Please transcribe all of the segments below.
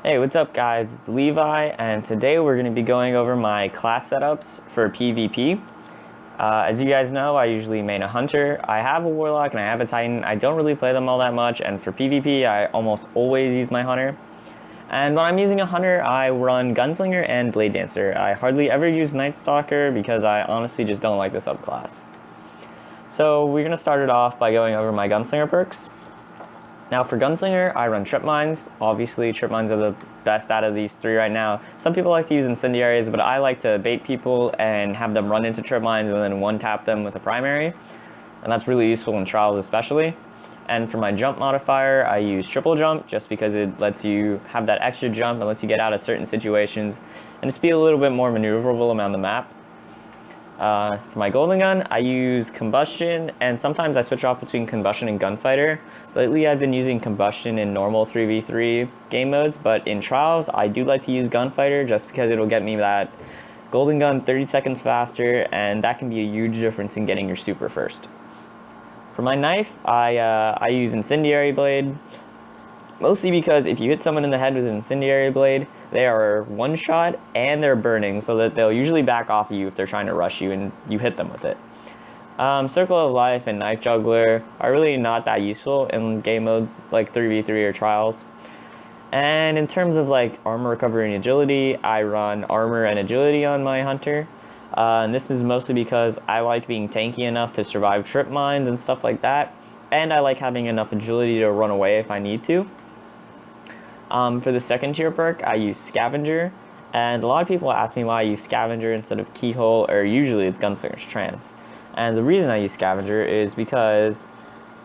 Hey, what's up guys? It's Levi, and today we're going to be going over my class setups for PvP. As you guys know, I usually main a Hunter. I have a Warlock and I have a Titan. I don't really play them all that much, and for PvP, I almost always use my Hunter. And when I'm using a Hunter, I run Gunslinger and Blade Dancer. I hardly ever use Night Stalker because I honestly just don't like the subclass. So we're going to start it off by going over my Gunslinger perks. Now for Gunslinger, I run Trip Mines. Obviously, Trip Mines are the best out of these three right now. Some people like to use Incendiaries, but I like to bait people and have them run into Trip Mines and then one-tap them with a primary. And that's really useful in Trials especially. And for my jump modifier, I use Triple Jump just because it lets you have that extra jump and lets you get out of certain situations and just be a little bit more maneuverable around the map. For my Golden Gun, I use Combustion, and sometimes I switch off between Combustion and Gunfighter. Lately, I've been using Combustion in normal 3v3 game modes, but in Trials, I do like to use Gunfighter just because it'll get me that Golden Gun 30 seconds faster, and that can be a huge difference in getting your super first. For my knife, I use Incendiary Blade, mostly because if you hit someone in the head with an Incendiary Blade, they are one shot and they're burning, so that they'll usually back off of you if they're trying to rush you and you hit them with it. Circle of Life and Knife Juggler are really not that useful in game modes like 3v3 or Trials. And in terms of like armor recovery and agility, I run armor and agility on my Hunter. And this is mostly because I like being tanky enough to survive trip mines and stuff like that. And I like having enough agility to run away if I need to. For the second tier perk, I use Scavenger, and a lot of people ask me why I use Scavenger instead of Keyhole, or usually it's Gunslinger's Trance. And the reason I use Scavenger is because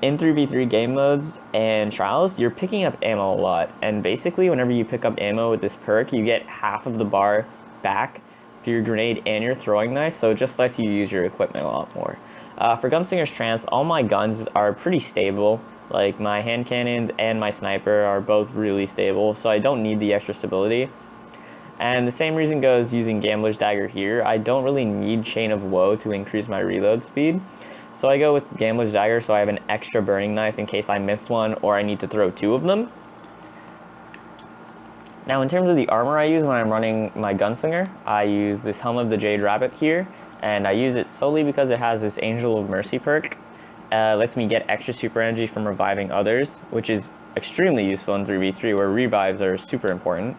in 3v3 game modes and Trials, you're picking up ammo a lot, and basically whenever you pick up ammo with this perk, you get half of the bar back for your grenade and your throwing knife, so it just lets you use your equipment a lot more. For Gunslinger's Trance, all my guns are pretty stable. Like my hand cannons and my sniper are both really stable, so I don't need the extra stability. And the same reason goes using Gambler's Dagger here. I don't really need Chain of Woe to increase my reload speed, so I go with Gambler's Dagger so I have an extra burning knife in case I miss one or I need to throw two of them. Now in terms of the armor I use when I'm running my Gunslinger, I use this Helm of the Jade Rabbit here, and I use it solely because it has this Angel of Mercy perk. Lets me get extra super energy from reviving others, which is extremely useful in 3v3 where revives are super important.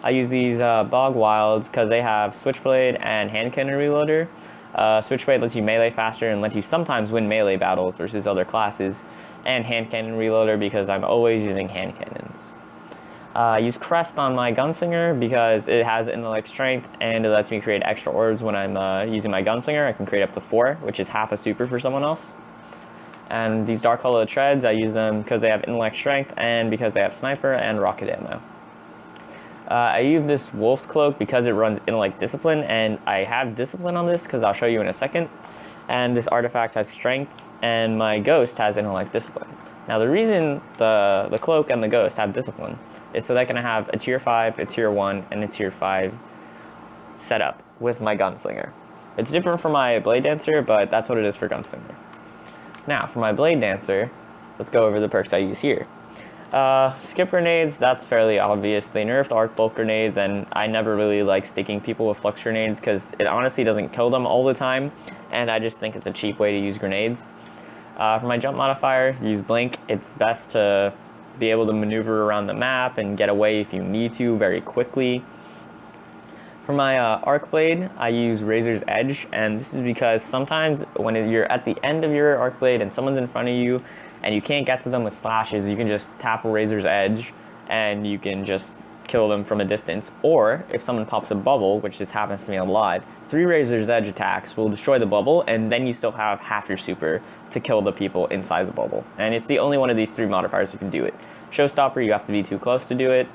I use these Bog Wilds because they have Switchblade and Hand Cannon Reloader. Switchblade lets you melee faster and lets you sometimes win melee battles versus other classes, and Hand Cannon Reloader because I'm always using hand cannons. I use Crest on my Gunslinger because it has intellect strength and it lets me create extra orbs when I'm using my Gunslinger. I can create up to 4, which is half a super for someone else. And these Dark Hollow Treads, I use them because they have intellect strength and because they have sniper and rocket ammo. I use this Wolf's Cloak because it runs intellect discipline, and I have discipline on this because I'll show you in a second. And this artifact has strength, and my Ghost has intellect discipline. Now the reason the Cloak and the Ghost have discipline is so they can have a tier 5, a tier 1, and a tier 5 setup with my Gunslinger. It's different for my Blade Dancer, but that's what it is for Gunslinger. Now, for my Blade Dancer, let's go over the perks I use here. Skip grenades, that's fairly obvious. They nerfed arc bolt grenades, and I never really like sticking people with flux grenades because it honestly doesn't kill them all the time, and I just think it's a cheap way to use grenades. For my jump modifier, use Blink. It's best to be able to maneuver around the map and get away if you need to very quickly. For my Arc Blade, I use Razor's Edge, and this is because sometimes when you're at the end of your Arc Blade and someone's in front of you and you can't get to them with slashes, you can just tap a Razor's Edge and you can just kill them from a distance. Or if someone pops a bubble, which this happens to me a lot, 3 Razor's Edge attacks will destroy the bubble, and then you still have half your super to kill the people inside the bubble. And it's the only one of these 3 modifiers that can do it. Showstopper, you have to be too close to do it,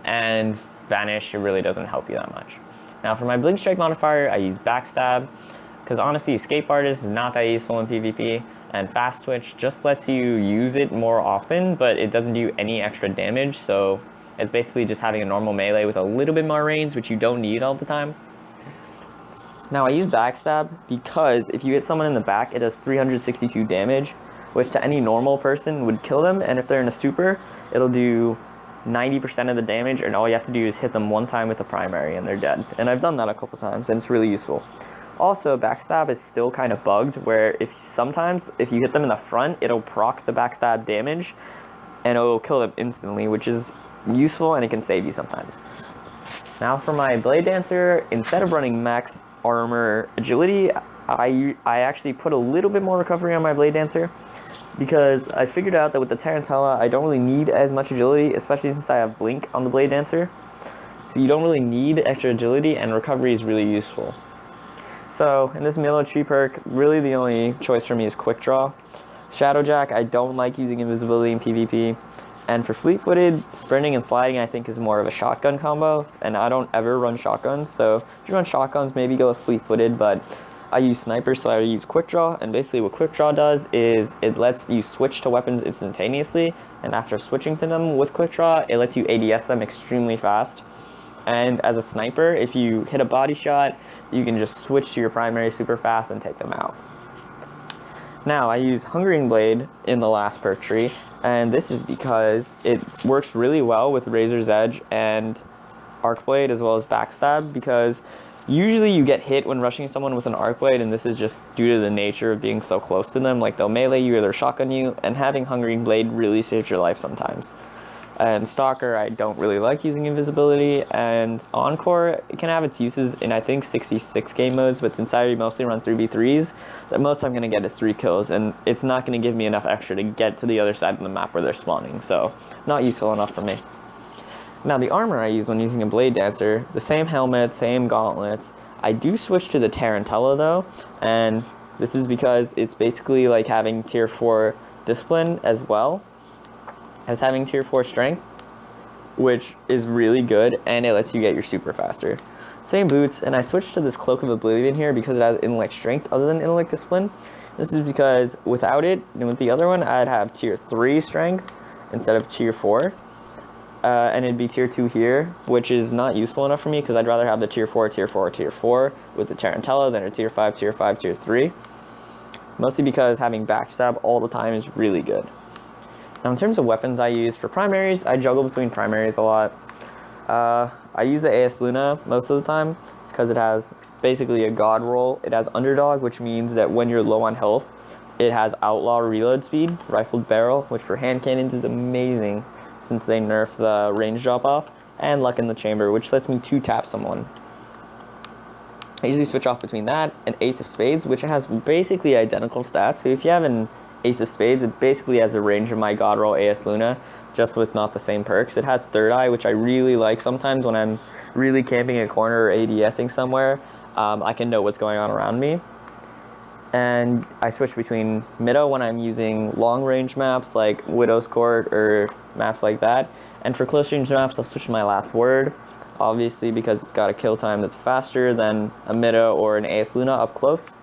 and Vanish, it really doesn't help you that much. Now for my Blink Strike modifier, I use Backstab, because honestly, Escape Artist is not that useful in PvP, and Fast Twitch just lets you use it more often, but it doesn't do any extra damage, so it's basically just having a normal melee with a little bit more range, which you don't need all the time. Now I use Backstab because if you hit someone in the back, it does 362 damage, which to any normal person would kill them, and if they're in a super, it'll do 90% of the damage, and all you have to do is hit them one time with the primary and they're dead. And I've done that a couple times, and it's really useful. Also, backstab is still kind of bugged, where sometimes if you hit them in the front, it'll proc the backstab damage, and it'll kill them instantly, which is useful, and it can save you sometimes. Now for my Blade Dancer, instead of running max armor agility, I actually put a little bit more recovery on my Blade Dancer, because I figured out that with the Tarantella, I don't really need as much agility, especially since I have Blink on the Blade Dancer. So you don't really need extra agility, and recovery is really useful. So in this Milo tree perk, really the only choice for me is Quick Draw. Shadowjack, I don't like using invisibility in PvP. And for fleet-footed, sprinting and sliding I think is more of a shotgun combo, and I don't ever run shotguns, so if you run shotguns, maybe go with fleet-footed, but I use snipers, so I use Quick Draw, and basically what Quick Draw does is it lets you switch to weapons instantaneously, and after switching to them with Quick Draw, it lets you ADS them extremely fast. And as a sniper, if you hit a body shot, you can just switch to your primary super fast and take them out. Now, I use Hungering Blade in the last perk tree, and this is because it works really well with Razor's Edge and Arc Blade as well as Backstab, because usually you get hit when rushing someone with an Arc Blade, and this is just due to the nature of being so close to them. Like, they'll melee you or they'll shotgun you, and having Hungering Blade really saves your life sometimes. And Stalker, I don't really like using invisibility, and Encore, it can have its uses in I think 6v6 game modes, but since I mostly run 3v3s, the most I'm going to get is 3 kills, and it's not going to give me enough extra to get to the other side of the map where they're spawning, so not useful enough for me. Now the armor I use when using a Blade Dancer, the same helmet, same gauntlets. I do switch to the Tarantella though, and this is because it's basically like having tier 4 discipline as well as having tier 4 strength, which is really good, and it lets you get your super faster. Same boots, and I switched to this Cloak of Oblivion here because it has intellect strength other than intellect discipline. This is because without it, and with the other one, I'd have tier 3 strength instead of tier 4. And it'd be tier 2 here, which is not useful enough for me because I'd rather have the tier 4, tier 4, tier 4 with the Tarantella than a tier 5, tier 5, tier 3. Mostly because having backstab all the time is really good. Now in terms of weapons I use, for primaries, I juggle between primaries a lot. I use the AS Luna most of the time because it has basically a god roll. It has Underdog, which means that when you're low on health, it has Outlaw reload speed, Rifled Barrel, which for hand cannons is amazing since they nerf the range drop off, and Luck in the Chamber, which lets me 2-tap someone. I usually switch off between that and Ace of Spades, which has basically identical stats. So if you have an Ace of Spades, it basically has the range of my God Roll AS Luna, just with not the same perks. It has Third Eye, which I really like sometimes when I'm really camping a corner or ADSing somewhere. I can know what's going on around me. And I switch between Middo when I'm using long range maps like Widow's Court or maps like that. And for close range maps, I'll switch to my Last Word, obviously because it's got a kill time that's faster than a Middo or an AS Luna up close.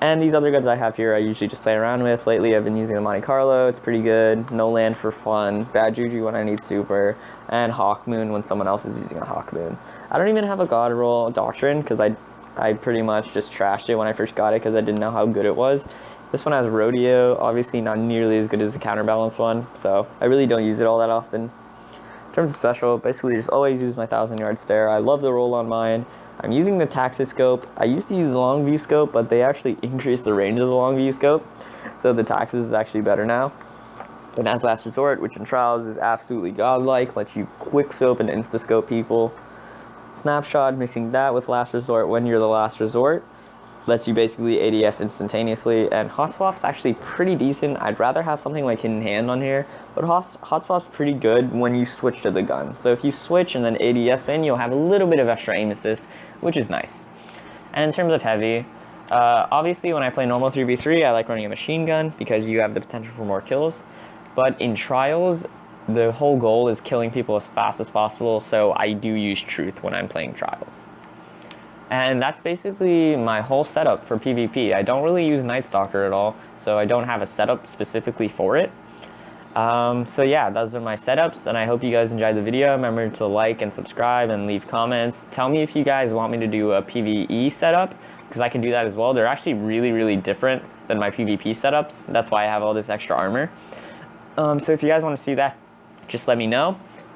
And these other guns I have here I usually just play around with. Lately I've been using the Monte Carlo, it's pretty good. No Land for fun, Bad Juju when I need super, and Hawk Moon when someone else is using a Hawk Moon. I don't even have a God Roll Doctrine because I pretty much just trashed it when I first got it because I didn't know how good it was. This one has Rodeo, obviously not nearly as good as the Counterbalance one, so I really don't use it all that often. In terms of special, basically just always use my 1,000-yard stare. I love the roll on mine. I'm using the Taxis scope. I used to use the long view scope, but they actually increased the range of the long view scope, so the Taxis is actually better now. And as Last Resort, which in Trials is absolutely godlike, lets you quick scope and insta scope people. Snapshot, mixing that with Last Resort when you're the Last Resort, lets you basically ADS instantaneously, and Hot Swap's actually pretty decent. I'd rather have something like Hidden Hand on here, but Hot Swap's pretty good when you switch to the gun. So if you switch and then ADS in, you'll have a little bit of extra aim assist, which is nice. And in terms of heavy, obviously when I play normal 3v3, I like running a machine gun because you have the potential for more kills, but in Trials, the whole goal is killing people as fast as possible, so I do use Truth when I'm playing Trials. And that's basically my whole setup for PvP. I don't really use Night Stalker at all, so I don't have a setup specifically for it. So yeah, those are my setups, and I hope you guys enjoyed the video. Remember to like and subscribe and leave comments. Tell me if you guys want me to do a PvE setup, because I can do that as well. They're actually really, really different than my PvP setups. That's why I have all this extra armor. So if you guys want to see that, just let me know.